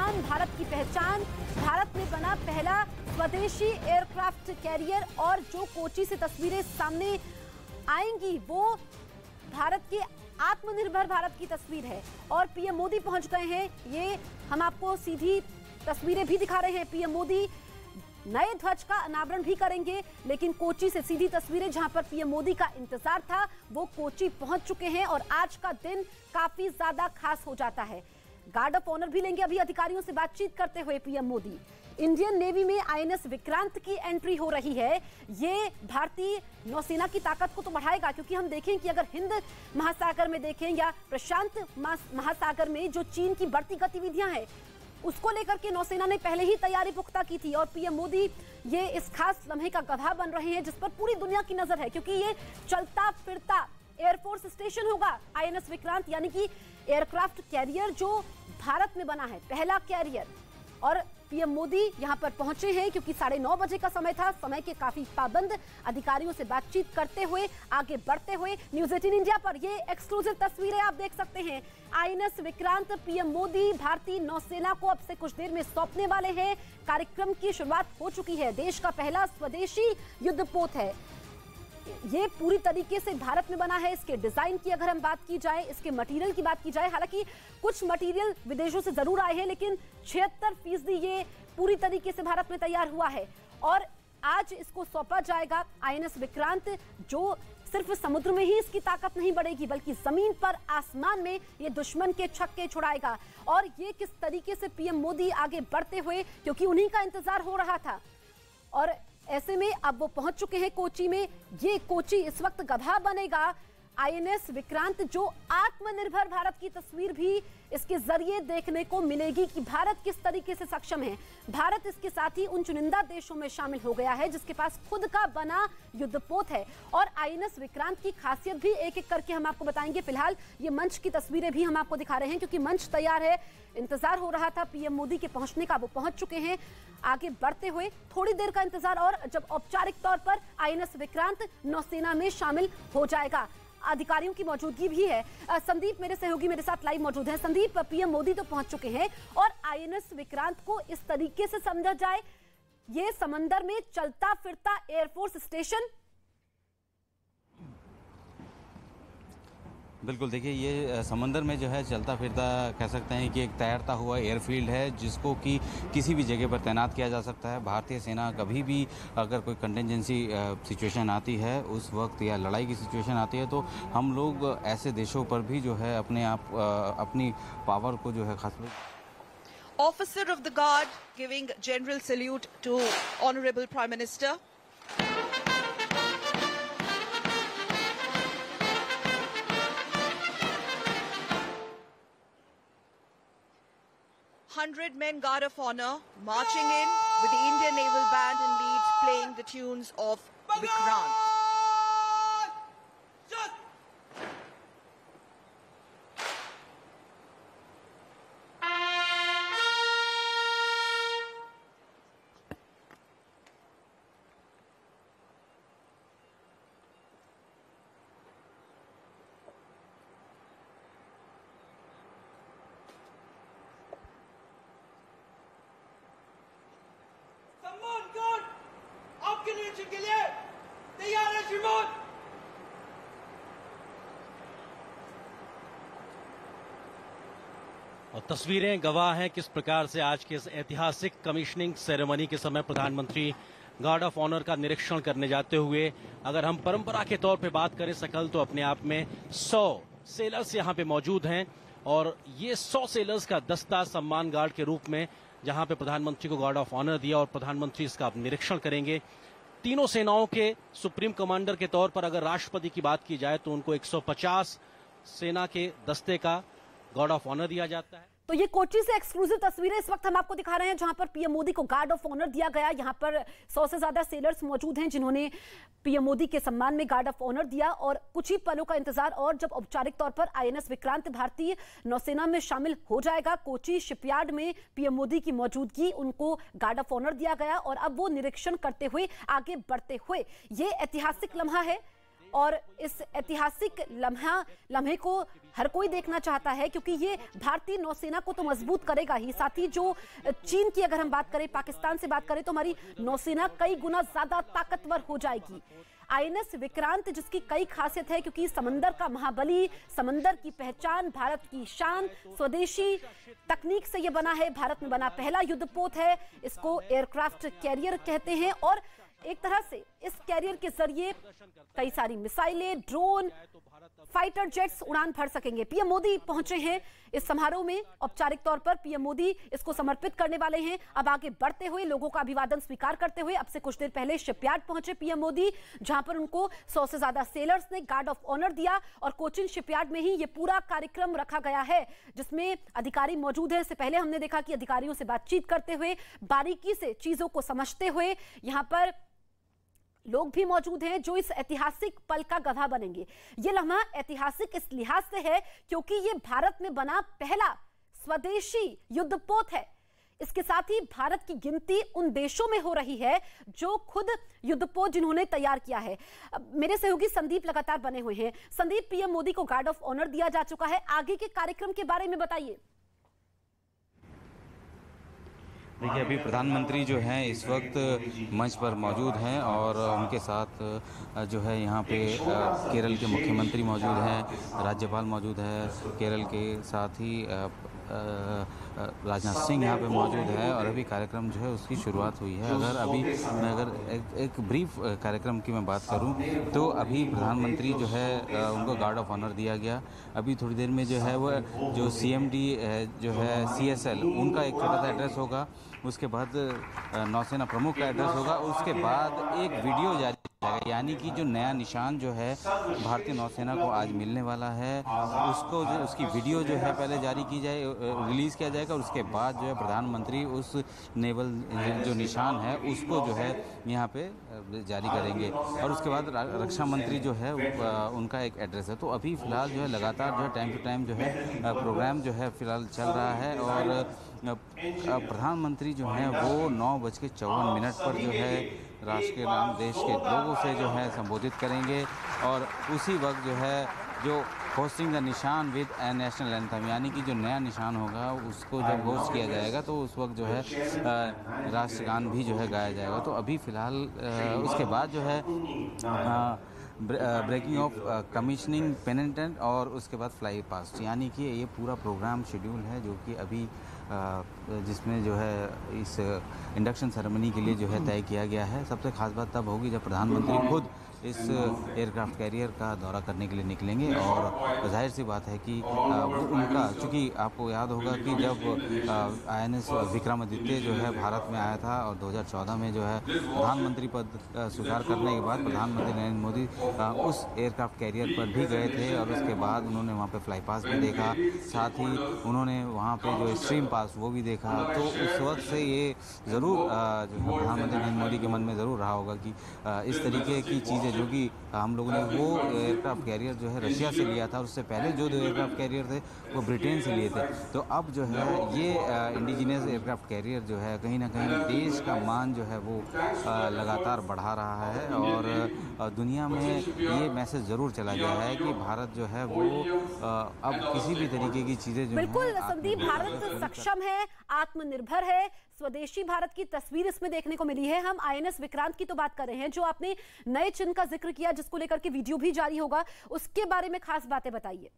शान, भारत की पहचान, भारत में बना पहला स्वदेशी एयरक्राफ्ट कैरियर। और जो कोची से तस्वीरें सामने आएंगी वो भारत के आत्मनिर्भर भारत की तस्वीर है। और पीएम मोदी पहुंच गए हैं, ये हम आपको सीधी तस्वीरें भी दिखा रहे हैं। पीएम मोदी नए ध्वज का अनावरण भी करेंगे, लेकिन कोची से सीधी तस्वीरें जहां पर पीएम मोदी का इंतजार था वो कोची पहुंच चुके हैं। और आज का दिन काफी ज्यादा खास हो जाता है। गार्ड ऑफ ऑनर भी लेंगे अभी अधिकारियों से बातचीत करते हुए पीएम मोदी। इंडियन नेवी में आईएनएस विक्रांत की एंट्री हो रही है। ये भारतीय नौसेना की ताकत को तो बढ़ाएगा, क्योंकि हम देखें कि अगर हिंद महासागर में देखें या प्रशांत महासागर में जो चीन की बढ़ती गतिविधियां हैं उसको लेकर के नौसेना ने पहले ही तैयारी पुख्ता की थी। और पीएम मोदी ये इस खास लम्हे का गवाह बन रहे हैं जिस पर पूरी दुनिया की नजर है, क्योंकि ये चलता फिरता एयरफोर्स स्टेशन होगा आईएनएस विक्रांत, यानी कि एयरक्राफ्ट कैरियर जो भारत में बना है, पहला कैरियर। और पीएम मोदी यहां पर पहुंचे हैं क्योंकि 9:30 बजे का समय था, समय के काफी पाबंद। अधिकारियों से बातचीत करते हुए आगे बढ़ते हुए न्यूज़ 18 इंडिया पर ये एक्सक्लूसिव तस्वीरें आप देख सकते हैं। आईएनएस विक्रांत पीएम मोदी भारतीय नौसेना को अब से कुछ देर में सौंपने वाले हैं। कार्यक्रम की शुरुआत हो चुकी है। देश का पहला स्वदेशी युद्धपोत है, ये पूरी तरीके से भारत में बना है। इसके डिजाइन की अगर हम बात की जाए, इसके मटेरियल की बात की जाए, हालांकि कुछ मटेरियल विदेशों से जरूर आए हैं, लेकिन 76% ये पूरी तरीके से भारत में तैयार हुआ है। और आज इसको सौंपा जाएगा आईएनएस विक्रांत, जो सिर्फ समुद्र में ही इसकी ताकत नहीं बढ़ेगी बल्कि जमीन पर, आसमान में ये दुश्मन के छक्के छुड़ाएगा। और ये किस तरीके से पीएम मोदी आगे बढ़ते हुए, क्योंकि उन्हीं का इंतजार हो रहा था और ऐसे में अब वो पहुंच चुके हैं कोची में। ये कोची इस वक्त गवाह बनेगा आईएनएस विक्रांत, जो आत्मनिर्भर भारत की तस्वीर भी इसके जरिए देखने को मिलेगी कि भारत किस तरीके से सक्षम है। भारत इसके साथ ही उन चुनिंदा देशों में शामिल हो गया है जिसके पास खुद का बना युद्धपोत है। और आईएनएस विक्रांत की खासियत भी एक एक करके हम आपको बताएंगे। फिलहाल ये मंच की तस्वीरें भी हम आपको दिखा रहे हैं क्योंकि मंच तैयार है। इंतजार हो रहा था पीएम मोदी के पहुंचने का, वो पहुंच चुके हैं। आगे बढ़ते हुए थोड़ी देर का इंतजार और जब औपचारिक तौर पर आईएनएस विक्रांत नौसेना में शामिल हो जाएगा। अधिकारियों की मौजूदगी भी है। संदीप मेरे सहयोगी मेरे साथ लाइव मौजूद हैं। संदीप, पीएम मोदी तो पहुंच चुके हैं और आईएनएस विक्रांत को इस तरीके से समझा जाए, ये समंदर में चलता फिरता एयरफोर्स स्टेशन। बिल्कुल, देखिए ये समंदर में जो है चलता फिरता कह सकते हैं कि एक तैरता हुआ एयरफील्ड है जिसको कि किसी भी जगह पर तैनात किया जा सकता है। भारतीय सेना कभी भी अगर कोई कंटिजेंसी सिचुएशन आती है उस वक्त या लड़ाई की सिचुएशन आती है तो हम लोग ऐसे देशों पर भी जो है अपनी पावर को जो है खास officer of the guard giving general salute to honourable prime minister. Men Guard of Honor marching in with the Indian Naval Band and Lead playing the tunes of Vikrant. के लिए तैयार है श्रीमान। और तस्वीरें गवाह हैं किस प्रकार से आज के इस ऐतिहासिक कमिश्निंग सेरेमनी के समय प्रधानमंत्री गार्ड ऑफ ऑनर का निरीक्षण करने जाते हुए, अगर हम परंपरा के तौर पे बात करें सकल तो अपने आप में 100 सेलर्स यहाँ पे मौजूद हैं। और ये 100 सेलर्स का दस्ता सम्मान गार्ड के रूप में जहाँ पे प्रधानमंत्री को गार्ड ऑफ ऑनर दिया और प्रधानमंत्री इसका निरीक्षण करेंगे। तीनों सेनाओं के सुप्रीम कमांडर के तौर पर अगर राष्ट्रपति की बात की जाए तो उनको 150 सेना के दस्ते का गार्ड ऑफ ऑनर दिया जाता है। तो ये कोची से एक्सक्लूसिव तस्वीरें इस वक्त हम आपको दिखा रहे हैं जहां पर पीएम मोदी को गार्ड ऑफ ऑनर दिया गया। यहां पर 100 से ज्यादा सेलर्स मौजूद हैं जिन्होंने पीएम मोदी के सम्मान में गार्ड ऑफ ऑनर दिया। और कुछ ही पलों का इंतजार और जब औपचारिक तौर पर आईएनएस विक्रांत भारतीय नौसेना में शामिल हो जाएगा। कोची शिपयार्ड में पीएम मोदी की मौजूदगी, उनको गार्ड ऑफ ऑनर दिया गया और अब वो निरीक्षण करते हुए आगे बढ़ते हुए, ये ऐतिहासिक लम्हा है और इस ऐतिहासिक लम्हे को हर कोई देखना चाहता है, क्योंकि ये भारतीय नौसेना को तो मजबूत करेगा ही, साथ ही जो चीन की अगर हम बात करें, पाकिस्तान से बात करें, तो हमारी नौसेना कई गुना ज्यादा ताकतवर हो जाएगी। आईएनएस विक्रांत जिसकी कई खासियत है, क्योंकि समंदर का महाबली, समंदर की पहचान, भारत की शान, स्वदेशी तकनीक से यह बना है, भारत में बना पहला युद्धपोत है, इसको एयरक्राफ्ट कैरियर कहते हैं। और एक तरह से इस कैरियर के जरिए कई सारी मिसाइलें, ड्रोन, फाइटर जेट्स उड़ान भर सकेंगे। पीएम मोदी पहुंचे हैं इस समारोह में, औपचारिक तौर पर पीएम मोदी इसको समर्पित करने वाले हैं। अब आगे बढ़ते हुए लोगों का अभिवादन स्वीकार करते हुए अब से कुछ देर पहले शिपयार्ड पहुंचे पीएम मोदी, जहां पर उनको 100 से ज्यादा सेलर्स ने गार्ड ऑफ ऑनर दिया। और कोचिन शिपयार्ड में ही ये पूरा कार्यक्रम रखा गया है, जिसमें अधिकारी मौजूद हैं। इससे पहले हमने देखा कि अधिकारियों से बातचीत करते हुए, बारीकी से चीजों को समझते हुए, यहां पर लोग भी मौजूद हैं जो इस ऐतिहासिक पल का गवाह बनेंगे। ये लम्हा ऐतिहासिक इस लिहाज से है क्योंकि ये भारत में बना पहला स्वदेशी युद्धपोत है। इसके साथ ही भारत की गिनती उन देशों में हो रही है जो खुद युद्धपोत जिन्होंने तैयार किया है। मेरे सहयोगी संदीप लगातार बने हुए हैं। संदीप, पीएम मोदी को गार्ड ऑफ ऑनर दिया जा चुका है, आगे के कार्यक्रम के बारे में बताइए। देखिए, अभी प्रधानमंत्री जो हैं इस वक्त मंच पर मौजूद हैं और उनके साथ जो है यहाँ पे केरल के मुख्यमंत्री मौजूद हैं, राज्यपाल मौजूद है, केरल के साथ ही राजनाथ सिंह यहाँ पे मौजूद है और अभी कार्यक्रम जो है उसकी शुरुआत हुई है। अगर एक ब्रीफ कार्यक्रम की मैं बात करूँ तो अभी प्रधानमंत्री जो है उनको गार्ड ऑफ ऑनर दिया गया। अभी थोड़ी देर में जो है वो जो CMD जो है CSL उनका एक छोटा सा एड्रेस होगा, उसके बाद नौसेना प्रमुख का एड्रेस होगा, उसके बाद एक वीडियो जारी किया जाएगा, यानी कि जो नया निशान जो है भारतीय नौसेना को आज मिलने वाला है उसकी वीडियो जो है पहले जारी की जाए, रिलीज़ किया जाएगा और उसके बाद जो है प्रधानमंत्री उस नेवल जो निशान है उसको जो है यहाँ पे जारी करेंगे और उसके बाद रक्षा मंत्री जो है उनका एक एड्रेस है। तो अभी फ़िलहाल जो है लगातार जो है टाइम टू टाइम जो है प्रोग्राम जो है फ़िलहाल चल रहा है और प्रधानमंत्री जो हैं वो 9:54 पर जो है राष्ट्र के नाम देश के लोगों से जो है संबोधित करेंगे और उसी वक्त जो है जो होस्टिंग द निशान विद ए नेशनल एंथम, यानी कि जो नया निशान होगा उसको जब होस्ट किया जाएगा तो उस वक्त जो है राष्ट्रगान भी जो है गाया जाएगा। तो अभी फ़िलहाल उसके बाद जो है ब्रेकिंग ऑफ कमीशनिंग पेनेंटेंट और उसके बाद फ्लाई पास्ट, यानी कि ये पूरा प्रोग्राम शेड्यूल है जो कि अभी जिसमें जो है इस इंडक्शन सेरेमनी के लिए जो है तय किया गया है। सबसे खास बात तब होगी जब प्रधानमंत्री खुद इस एयरक्राफ्ट कैरियर का दौरा करने के लिए निकलेंगे और जाहिर सी बात है कि उनका, चूँकि आपको याद होगा कि जब INS विक्रमादित्य जो है भारत में आया था और 2014 में जो है प्रधानमंत्री पद स्वीकार करने के बाद प्रधानमंत्री नरेंद्र मोदी उस एयरक्राफ्ट कैरियर पर भी गए थे और उसके बाद उन्होंने वहाँ पे फ्लाई पास भी देखा, साथ ही उन्होंने वहाँ पे जो स्ट्रीम पास वो भी देखा। तो उस वक्त से ये ज़रूर जो प्रधानमंत्री नरेंद्र मोदी के मन में ज़रूर रहा होगा कि इस तरीके की चीज़ें जो कि हम लोगों ने वो एयरक्राफ्ट कैरियर जो है रशिया से लिया था और उससे पहले जो एयरक्राफ्ट कैरियर थे वो ब्रिटेन से लिए थे। तो अब जो है ये इंडिजिनियस एयरक्राफ्ट कैरियर जो है कहीं ना कहीं देश का मान जो है वो लगातार बढ़ा रहा है और दुनिया में ये मैसेज ज़रूर चला गया है कि भारत जो है वो अब किसी भी तरीके की चीज़ें जो बिल्कुल संदीप, भारत सक्षम है, आत्मनिर्भर है, स्वदेशी भारत की तस्वीर इसमें देखने को मिली है। हम INS विक्रांत की तो बात कर रहे हैं, जो आपने नए चिन्ह का जिक्र किया जिसको लेकर के वीडियो भी जारी होगा, उसके बारे में खास बातें बताइए।